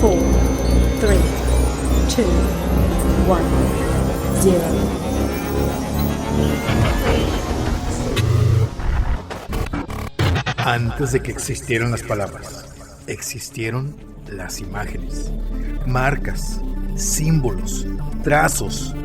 4, 3, 2, 1, 0. Antes de que existieran las palabras, existieron las imágenes, marcas, símbolos, trazos,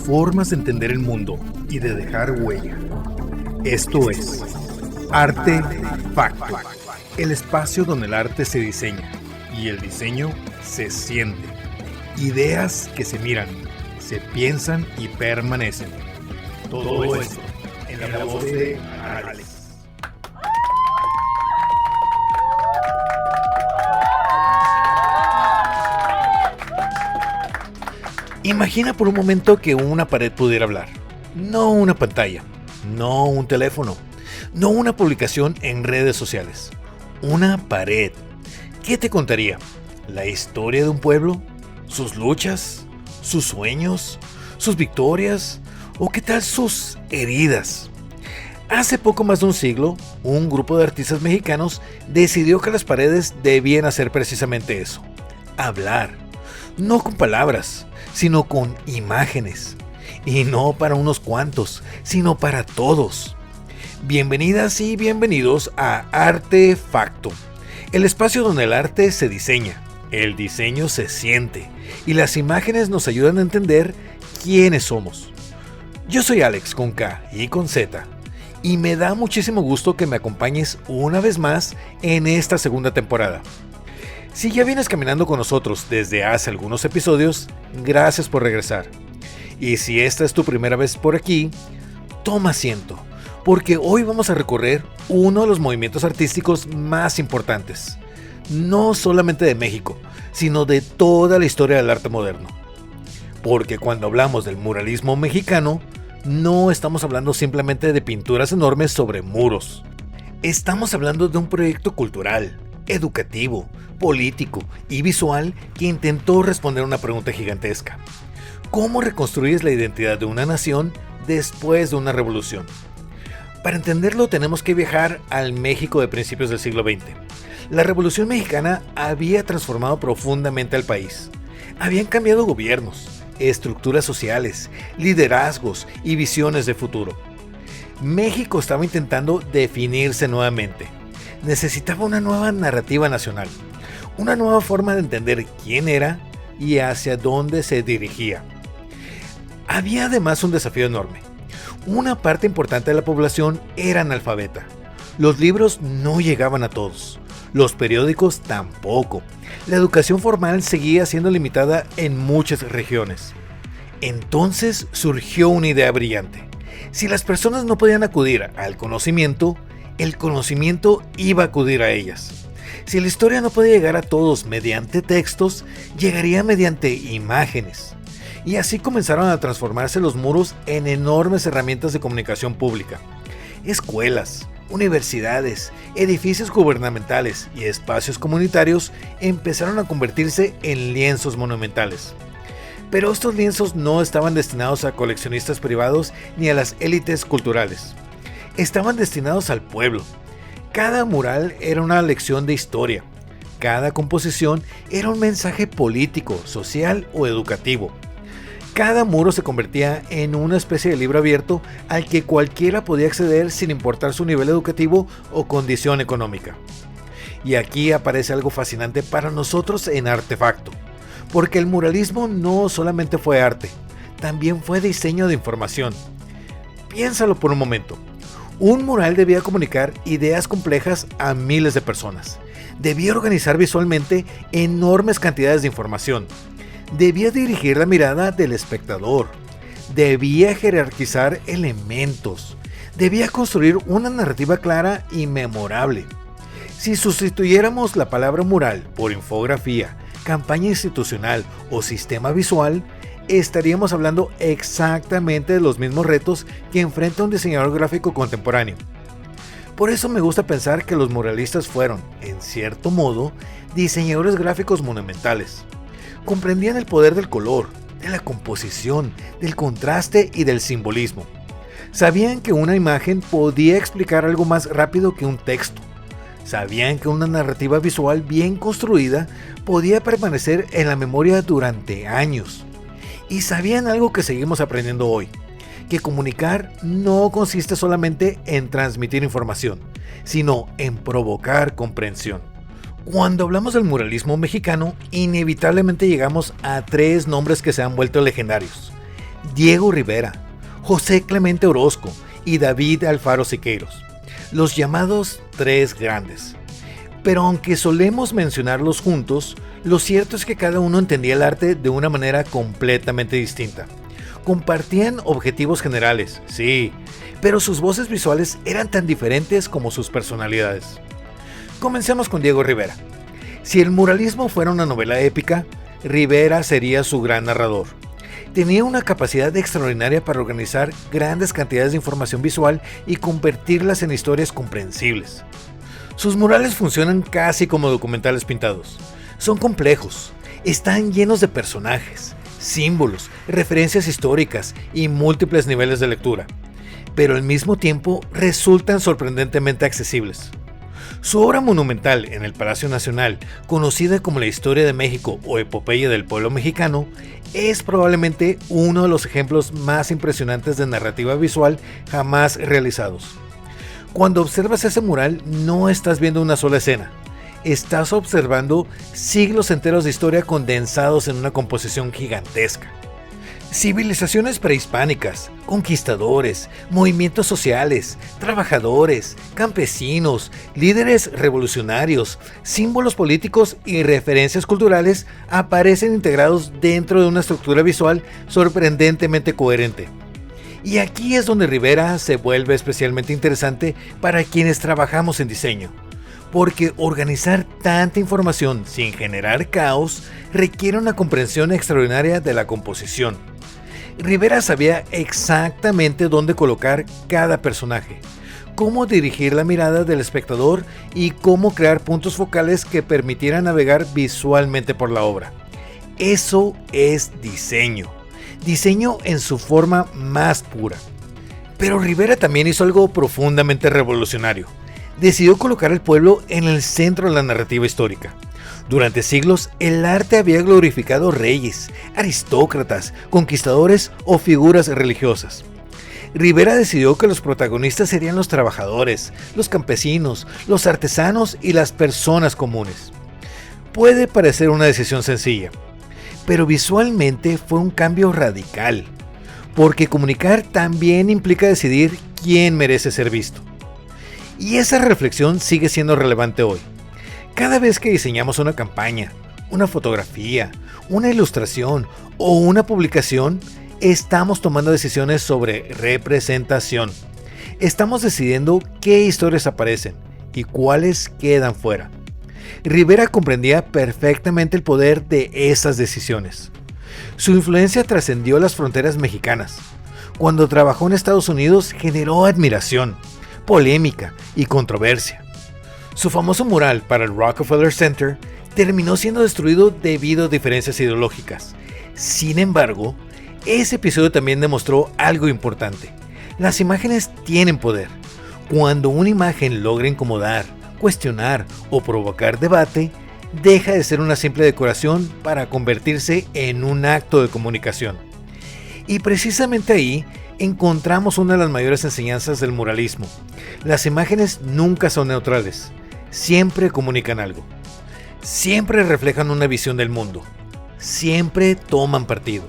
formas de entender el mundo y de dejar huella. Esto es Artefacto, el espacio donde el arte se diseña y el diseño se siente. Ideas que se miran, se piensan y permanecen. Todo esto en la voz de Alex. Imagina por un momento que una pared pudiera hablar. No una pantalla, no un teléfono, no una publicación en redes sociales. Una pared. ¿Qué te contaría? ¿La historia de un pueblo? ¿Sus luchas? ¿Sus sueños? ¿Sus victorias? ¿O qué tal sus heridas? Hace poco más de un siglo, un grupo de artistas mexicanos decidió que las paredes debían hacer precisamente eso. Hablar. No con palabras, sino con imágenes. Y no para unos cuantos, sino para todos. Bienvenidas y bienvenidos a Artefacto, el espacio donde el arte se diseña, el diseño se siente y las imágenes nos ayudan a entender quiénes somos. Yo soy Alex con K y con Z y me da muchísimo gusto que me acompañes una vez más en esta segunda temporada. Si ya vienes caminando con nosotros desde hace algunos episodios, gracias por regresar. Y si esta es tu primera vez por aquí, toma asiento, porque hoy vamos a recorrer uno de los movimientos artísticos más importantes, no solamente de México, sino de toda la historia del arte moderno. Porque cuando hablamos del muralismo mexicano, no estamos hablando simplemente de pinturas enormes sobre muros. Estamos hablando de un proyecto cultural, educativo, político y visual que intentó responder a una pregunta gigantesca. ¿Cómo reconstruyes la identidad de una nación después de una revolución? Para entenderlo tenemos que viajar al México de principios del siglo XX. La Revolución Mexicana había transformado profundamente al país. Habían cambiado gobiernos, estructuras sociales, liderazgos y visiones de futuro. México estaba intentando definirse nuevamente. Necesitaba una nueva narrativa nacional, una nueva forma de entender quién era y hacia dónde se dirigía. Había además un desafío enorme. Una parte importante de la población era analfabeta. Los libros no llegaban a todos, los periódicos tampoco. La educación formal seguía siendo limitada en muchas regiones. Entonces surgió una idea brillante. Si las personas no podían acudir al conocimiento, el conocimiento iba a acudir a ellas. Si la historia no podía llegar a todos mediante textos, llegaría mediante imágenes. Y así comenzaron a transformarse los muros en enormes herramientas de comunicación pública. Escuelas, universidades, edificios gubernamentales y espacios comunitarios empezaron a convertirse en lienzos monumentales. Pero estos lienzos no estaban destinados a coleccionistas privados ni a las élites culturales. Estaban destinados al pueblo. Cada mural era una lección de historia. Cada composición era un mensaje político, social o educativo. Cada muro se convertía en una especie de libro abierto al que cualquiera podía acceder sin importar su nivel educativo o condición económica. Y aquí aparece algo fascinante para nosotros en Artefacto, porque el muralismo no solamente fue arte, también fue diseño de información. Piénsalo por un momento. Un mural debía comunicar ideas complejas a miles de personas. Debía organizar visualmente enormes cantidades de información. Debía dirigir la mirada del espectador. Debía jerarquizar elementos. Debía construir una narrativa clara y memorable. Si sustituyéramos la palabra mural por infografía, campaña institucional o sistema visual, estaríamos hablando exactamente de los mismos retos que enfrenta un diseñador gráfico contemporáneo. Por eso me gusta pensar que los muralistas fueron, en cierto modo, diseñadores gráficos monumentales. Comprendían el poder del color, de la composición, del contraste y del simbolismo. Sabían que una imagen podía explicar algo más rápido que un texto. Sabían que una narrativa visual bien construida podía permanecer en la memoria durante años. Y sabían algo que seguimos aprendiendo hoy, que comunicar no consiste solamente en transmitir información, sino en provocar comprensión. Cuando hablamos del muralismo mexicano, inevitablemente llegamos a tres nombres que se han vuelto legendarios: Diego Rivera, José Clemente Orozco y David Alfaro Siqueiros, los llamados tres grandes. Pero aunque solemos mencionarlos juntos, lo cierto es que cada uno entendía el arte de una manera completamente distinta. Compartían objetivos generales, sí, pero sus voces visuales eran tan diferentes como sus personalidades. Comencemos con Diego Rivera. Si el muralismo fuera una novela épica, Rivera sería su gran narrador. Tenía una capacidad extraordinaria para organizar grandes cantidades de información visual y convertirlas en historias comprensibles. Sus murales funcionan casi como documentales pintados. Son complejos, están llenos de personajes, símbolos, referencias históricas y múltiples niveles de lectura, pero al mismo tiempo resultan sorprendentemente accesibles. Su obra monumental en el Palacio Nacional, conocida como La Historia de México o Epopeya del Pueblo Mexicano, es probablemente uno de los ejemplos más impresionantes de narrativa visual jamás realizados. Cuando observas ese mural, no estás viendo una sola escena. Estás observando siglos enteros de historia condensados en una composición gigantesca. Civilizaciones prehispánicas, conquistadores, movimientos sociales, trabajadores, campesinos, líderes revolucionarios, símbolos políticos y referencias culturales aparecen integrados dentro de una estructura visual sorprendentemente coherente. Y aquí es donde Rivera se vuelve especialmente interesante para quienes trabajamos en diseño, porque organizar tanta información sin generar caos requiere una comprensión extraordinaria de la composición. Rivera sabía exactamente dónde colocar cada personaje, cómo dirigir la mirada del espectador y cómo crear puntos focales que permitieran navegar visualmente por la obra. Eso es diseño. Diseño en su forma más pura. Pero Rivera también hizo algo profundamente revolucionario. Decidió colocar al pueblo en el centro de la narrativa histórica. Durante siglos, el arte había glorificado reyes, aristócratas, conquistadores o figuras religiosas. Rivera decidió que los protagonistas serían los trabajadores, los campesinos, los artesanos y las personas comunes. Puede parecer una decisión sencilla, pero visualmente fue un cambio radical, porque comunicar también implica decidir quién merece ser visto. Y esa reflexión sigue siendo relevante hoy. Cada vez que diseñamos una campaña, una fotografía, una ilustración o una publicación, estamos tomando decisiones sobre representación. Estamos decidiendo qué historias aparecen y cuáles quedan fuera. Rivera comprendía perfectamente el poder de esas decisiones. Su influencia trascendió las fronteras mexicanas. Cuando trabajó en Estados Unidos generó admiración, polémica y controversia. Su famoso mural para el Rockefeller Center terminó siendo destruido debido a diferencias ideológicas. Sin embargo, ese episodio también demostró algo importante. Las imágenes tienen poder. Cuando una imagen logra incomodar, cuestionar o provocar debate, deja de ser una simple decoración para convertirse en un acto de comunicación. Y precisamente ahí encontramos una de las mayores enseñanzas del muralismo. Las imágenes nunca son neutrales, siempre comunican algo, siempre reflejan una visión del mundo, siempre toman partido,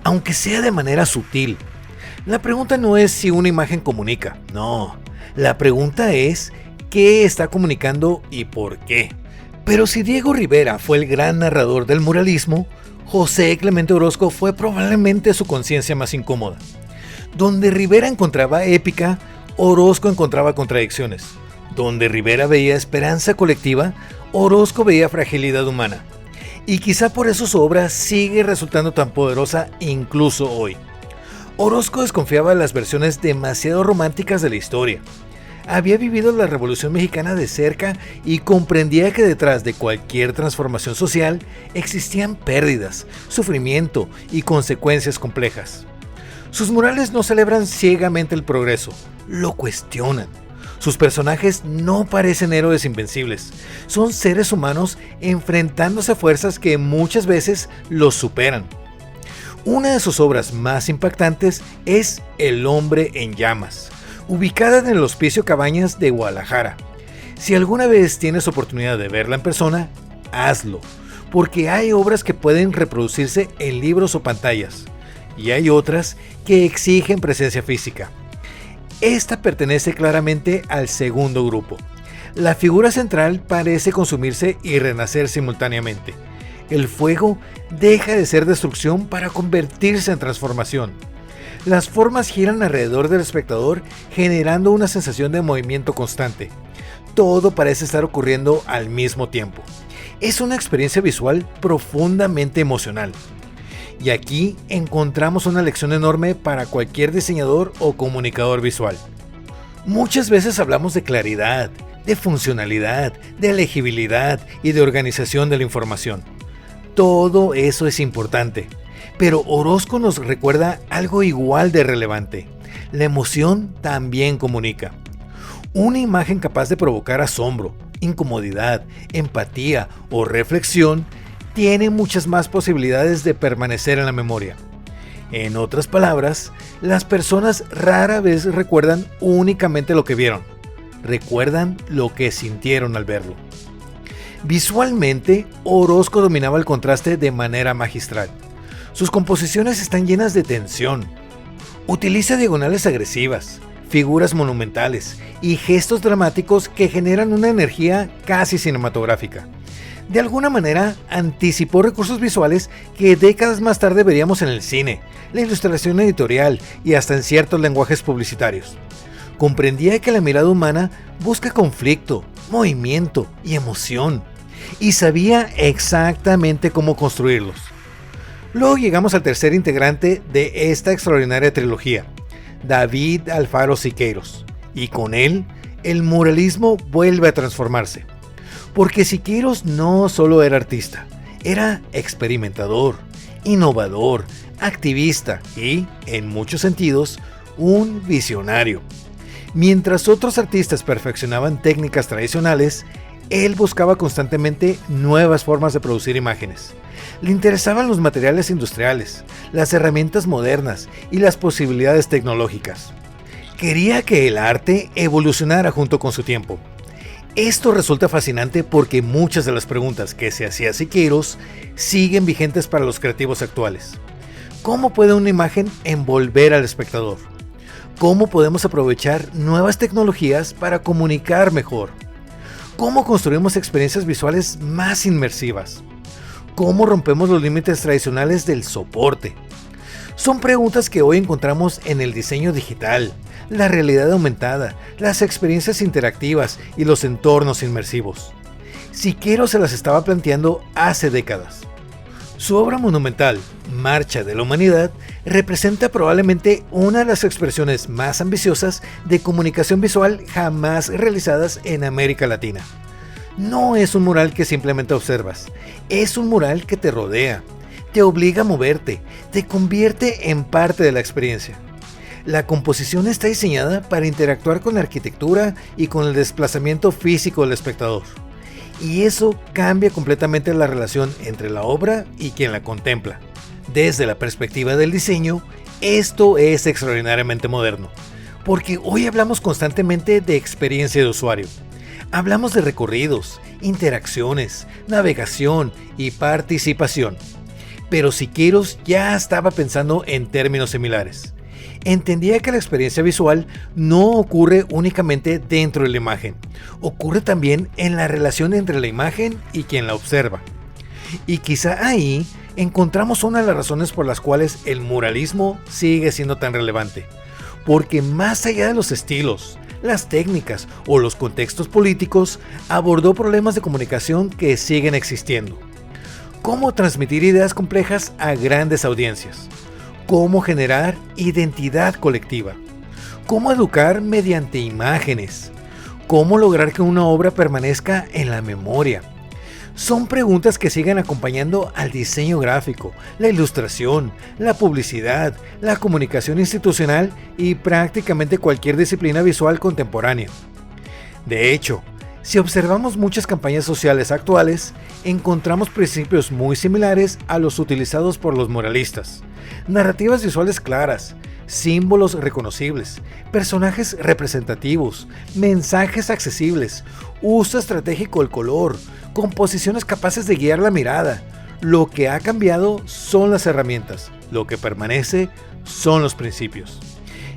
aunque sea de manera sutil. La pregunta no es si una imagen comunica, no, la pregunta es qué está comunicando y por qué. Pero si Diego Rivera fue el gran narrador del muralismo, José Clemente Orozco fue probablemente su conciencia más incómoda. Donde Rivera encontraba épica, Orozco encontraba contradicciones. Donde Rivera veía esperanza colectiva, Orozco veía fragilidad humana. Y quizá por eso su obra sigue resultando tan poderosa incluso hoy. Orozco desconfiaba de las versiones demasiado románticas de la historia. Había vivido la Revolución Mexicana de cerca y comprendía que detrás de cualquier transformación social existían pérdidas, sufrimiento y consecuencias complejas. Sus murales no celebran ciegamente el progreso, lo cuestionan. Sus personajes no parecen héroes invencibles, son seres humanos enfrentándose a fuerzas que muchas veces los superan. Una de sus obras más impactantes es El hombre en llamas, ubicada en el Hospicio Cabañas de Guadalajara. Si alguna vez tienes oportunidad de verla en persona, hazlo, porque hay obras que pueden reproducirse en libros o pantallas, y hay otras que exigen presencia física. Esta pertenece claramente al segundo grupo. La figura central parece consumirse y renacer simultáneamente. El fuego deja de ser destrucción para convertirse en transformación. Las formas giran alrededor del espectador, generando una sensación de movimiento constante. Todo parece estar ocurriendo al mismo tiempo. Es una experiencia visual profundamente emocional. Y aquí encontramos una lección enorme para cualquier diseñador o comunicador visual. Muchas veces hablamos de claridad, de funcionalidad, de legibilidad y de organización de la información. Todo eso es importante, pero Orozco nos recuerda algo igual de relevante. La emoción también comunica. Una imagen capaz de provocar asombro, incomodidad, empatía o reflexión tiene muchas más posibilidades de permanecer en la memoria. En otras palabras, las personas rara vez recuerdan únicamente lo que vieron, recuerdan lo que sintieron al verlo. Visualmente, Orozco dominaba el contraste de manera magistral. Sus composiciones están llenas de tensión. Utiliza diagonales agresivas, figuras monumentales y gestos dramáticos que generan una energía casi cinematográfica. De alguna manera, anticipó recursos visuales que décadas más tarde veríamos en el cine, la ilustración editorial y hasta en ciertos lenguajes publicitarios. Comprendía que la mirada humana busca conflicto, movimiento y emoción, y sabía exactamente cómo construirlos. Luego llegamos al tercer integrante de esta extraordinaria trilogía, David Alfaro Siqueiros, y con él, el muralismo vuelve a transformarse. Porque Siqueiros no solo era artista, era experimentador, innovador, activista y, en muchos sentidos, un visionario. Mientras otros artistas perfeccionaban técnicas tradicionales, él buscaba constantemente nuevas formas de producir imágenes. Le interesaban los materiales industriales, las herramientas modernas y las posibilidades tecnológicas. Quería que el arte evolucionara junto con su tiempo. Esto resulta fascinante porque muchas de las preguntas que se hacía Siqueiros siguen vigentes para los creativos actuales. ¿Cómo puede una imagen envolver al espectador? ¿Cómo podemos aprovechar nuevas tecnologías para comunicar mejor? ¿Cómo construimos experiencias visuales más inmersivas? ¿Cómo rompemos los límites tradicionales del soporte? Son preguntas que hoy encontramos en el diseño digital, la realidad aumentada, las experiencias interactivas y los entornos inmersivos. Siqueiros se las estaba planteando hace décadas. Su obra monumental, Marcha de la Humanidad, representa probablemente una de las expresiones más ambiciosas de comunicación visual jamás realizadas en América Latina. No es un mural que simplemente observas, es un mural que te rodea, te obliga a moverte, te convierte en parte de la experiencia. La composición está diseñada para interactuar con la arquitectura y con el desplazamiento físico del espectador. Y eso cambia completamente la relación entre la obra y quien la contempla. Desde la perspectiva del diseño, esto es extraordinariamente moderno, porque hoy hablamos constantemente de experiencia de usuario. Hablamos de recorridos, interacciones, navegación y participación. Pero Siqueiros ya estaba pensando en términos similares. Entendía que la experiencia visual no ocurre únicamente dentro de la imagen, ocurre también en la relación entre la imagen y quien la observa. Y quizá ahí encontramos una de las razones por las cuales el muralismo sigue siendo tan relevante, porque más allá de los estilos, las técnicas o los contextos políticos, abordó problemas de comunicación que siguen existiendo. Cómo transmitir ideas complejas a grandes audiencias. Cómo generar identidad colectiva. Cómo educar mediante imágenes. Cómo lograr que una obra permanezca en la memoria. Son preguntas que siguen acompañando al diseño gráfico, la ilustración, la publicidad, la comunicación institucional y prácticamente cualquier disciplina visual contemporánea. De hecho, si observamos muchas campañas sociales actuales, encontramos principios muy similares a los utilizados por los muralistas. Narrativas visuales claras, símbolos reconocibles, personajes representativos, mensajes accesibles, uso estratégico del color, composiciones capaces de guiar la mirada. Lo que ha cambiado son las herramientas, lo que permanece son los principios.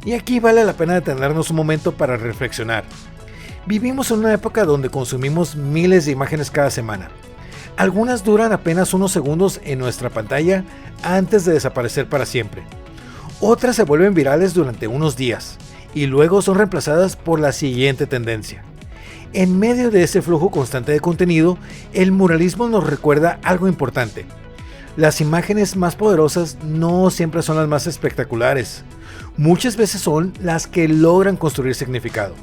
Y aquí vale la pena detenernos un momento para reflexionar. Vivimos en una época donde consumimos miles de imágenes cada semana. Algunas duran apenas unos segundos en nuestra pantalla antes de desaparecer para siempre. Otras se vuelven virales durante unos días y luego son reemplazadas por la siguiente tendencia. En medio de ese flujo constante de contenido, el muralismo nos recuerda algo importante. Las imágenes más poderosas no siempre son las más espectaculares. Muchas veces son las que logran construir significado.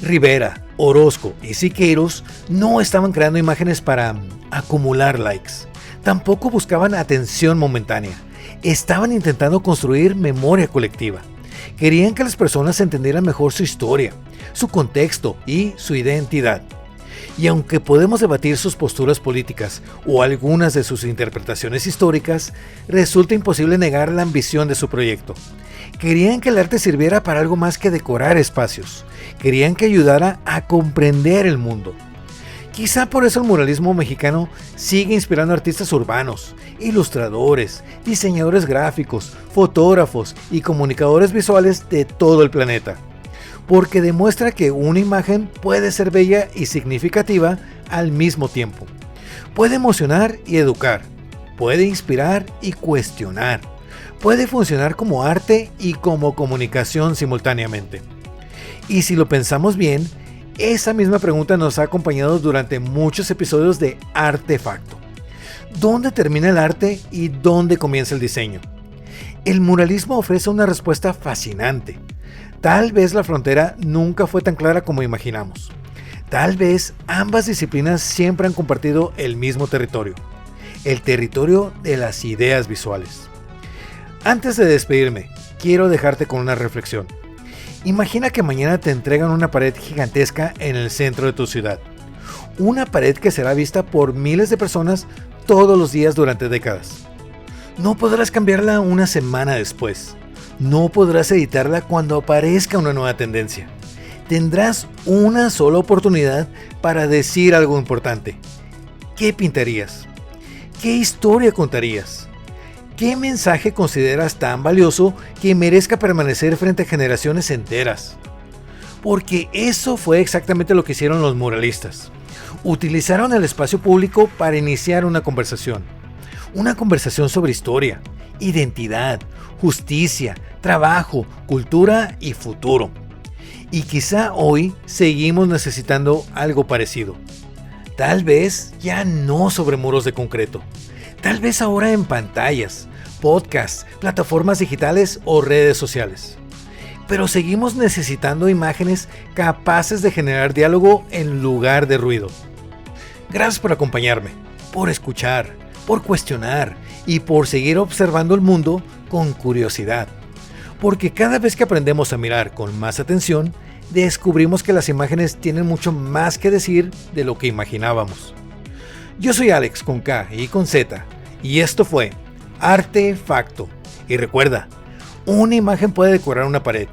Rivera, Orozco y Siqueiros no estaban creando imágenes para acumular likes. Tampoco buscaban atención momentánea. Estaban intentando construir memoria colectiva. Querían que las personas entendieran mejor su historia, su contexto y su identidad. Y aunque podemos debatir sus posturas políticas o algunas de sus interpretaciones históricas, resulta imposible negar la ambición de su proyecto. Querían que el arte sirviera para algo más que decorar espacios. Querían que ayudara a comprender el mundo. Quizá por eso el muralismo mexicano sigue inspirando a artistas urbanos, ilustradores, diseñadores gráficos, fotógrafos y comunicadores visuales de todo el planeta. Porque demuestra que una imagen puede ser bella y significativa al mismo tiempo. Puede emocionar y educar. Puede inspirar y cuestionar. Puede funcionar como arte y como comunicación simultáneamente. Y si lo pensamos bien, esa misma pregunta nos ha acompañado durante muchos episodios de Artefacto. ¿Dónde termina el arte y dónde comienza el diseño? El muralismo ofrece una respuesta fascinante. Tal vez la frontera nunca fue tan clara como imaginamos. Tal vez ambas disciplinas siempre han compartido el mismo territorio, el territorio de las ideas visuales. Antes de despedirme, quiero dejarte con una reflexión. Imagina que mañana te entregan una pared gigantesca en el centro de tu ciudad. Una pared que será vista por miles de personas todos los días durante décadas. No podrás cambiarla una semana después. No podrás editarla cuando aparezca una nueva tendencia. Tendrás una sola oportunidad para decir algo importante. ¿Qué pintarías? ¿Qué historia contarías? ¿Qué mensaje consideras tan valioso que merezca permanecer frente a generaciones enteras? Porque eso fue exactamente lo que hicieron los muralistas. Utilizaron el espacio público para iniciar una conversación. Una conversación sobre historia, identidad, justicia, trabajo, cultura y futuro. Y quizá hoy seguimos necesitando algo parecido. Tal vez ya no sobre muros de concreto. Tal vez ahora en pantallas, podcasts, plataformas digitales o redes sociales. Pero seguimos necesitando imágenes capaces de generar diálogo en lugar de ruido. Gracias por acompañarme, por escuchar, por cuestionar y por seguir observando el mundo con curiosidad. Porque cada vez que aprendemos a mirar con más atención, descubrimos que las imágenes tienen mucho más que decir de lo que imaginábamos. Yo soy Alex con K y con Z, y esto fue Artefacto. Y recuerda, una imagen puede decorar una pared,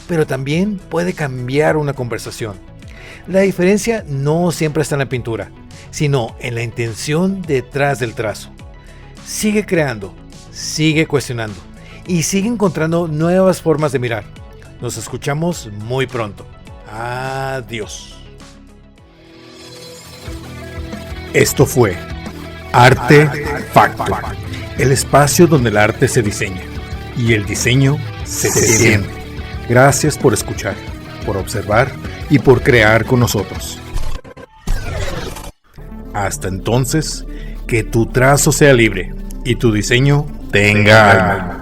pero también puede cambiar una conversación. La diferencia no siempre está en la pintura, sino en la intención detrás del trazo. Sigue creando, sigue cuestionando y sigue encontrando nuevas formas de mirar. Nos escuchamos muy pronto. Adiós. Esto fue Artefacto, el espacio donde el arte se diseña y el diseño se siente. Gracias por escuchar, por observar y por crear con nosotros. Hasta entonces, que tu trazo sea libre y tu diseño tenga alma.